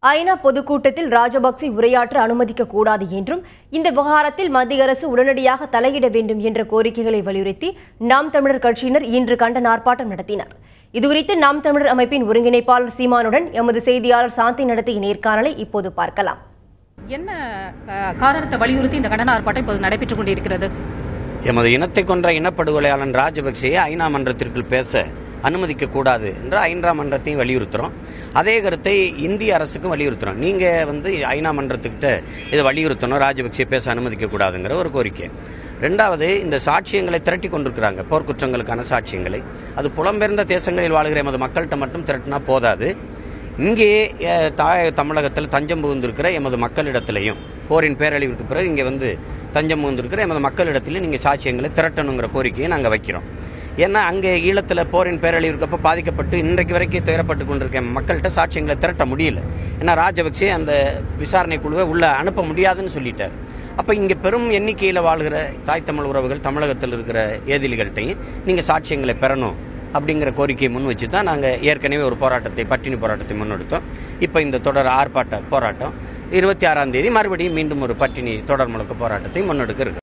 ஐநா பொதுக்கூட்டத்தில் ராஜபக்சே உரையாற்ற அனுமதிக்க கூடாது என்றும் இந்த விவகாரத்தில் மத்திய அரசு உடனடியாக தலையிட வேண்டும் என்ற கோரிக்கைகளை வலியுறுத்தி நாம் தமிழர் கட்சியினர் இன்று கண்டன ஆர்ப்பாட்டம் நடத்தினர். இதுகுறித்து நாம் தமிழர் அமைப்பின் ஒருங்கிணைப்பாளர் சீமானுடன் எமது செய்தியாளர் சாந்தி நடத்திய நேர்காணலை இப்போது பார்க்கலாம். என்ன காரணத்தை வலியுறுத்தி இந்த கண்டன ஆர்ப்பாட்டம் இப்போது நடைபெற்றுக் கொண்டிருக்கிறது? எமது இனத்தை கொன்ற இனப்படுகொலையாளன் ராஜபக்சேயை ஐநா மன்றத்திற்குள் பேச அனுமதிக்க கூடாது என்று ஐநா மன்றத்தையும் வலியுறுத்துறோம். அதே கருத்தை இந்திய அரசுக்கும் வலியுறுத்துறோம். நீங்க ஐநா மன்றத்துக்கிட்ட இதை வலியுறுத்தணும், ராஜபக்சே பேச அனுமதிக்க கூடாதுங்கிற ஒரு கோரிக்கை. ரெண்டாவது, இந்த சாட்சியங்களை திரட்டி கொண்டிருக்கிறாங்க, போர்க்குற்றங்களுக்கான சாட்சியங்களை. அது புலம்பெயர்ந்த தேசங்களில் வாழ்கிற எமது மக்கள்கிட்ட மட்டும் திரட்டினா போதாது, இங்கே தமிழகத்தில் தஞ்சம் புகுந்திருக்கிற எமது மக்களிடத்திலையும் போரின் பேரழிவுக்கு பிறகு இங்கே தஞ்சம் புகுந்திருக்கிற எமது மக்களிடத்திலையும் நீங்கள் சாட்சியங்களை திரட்டணுங்கிற கோரிக்கையை நாங்கள் வைக்கிறோம். ஏன்னா அங்கே ஈழத்தில் போரின் பேரழிவுக்கப்போ பாதிக்கப்பட்டு இன்றைக்கு வரைக்கும் துயரப்பட்டு கொண்டிருக்க மக்கள்கிட்ட சாட்சியங்களை திரட்ட முடியல. ஏன்னா ராஜபக்சே அந்த விசாரணை குழுவை உள்ள அனுப்ப முடியாதுன்னு சொல்லிட்டார். அப்போ இங்கே பெரும் எண்ணிக்கையில் வாழ்கிற தாய் தமிழ் உறவுகள் தமிழகத்தில் இருக்கிற ஏதிலிகள்கிட்டையும் நீங்கள் சாட்சியங்களை பெறணும் அப்படிங்கிற கோரிக்கையை முன் வச்சு தான் நாங்கள் ஏற்கனவே ஒரு பட்டினி போராட்டத்தை முன்னெடுத்தோம். இப்போ இந்த தொடர் ஆர்ப்பாட்ட போராட்டம் 26ஆம் தேதி மறுபடியும் மீண்டும் ஒரு பட்டினி தொடர் முழக்க போராட்டத்தை முன்னெடுக்க இருக்கு.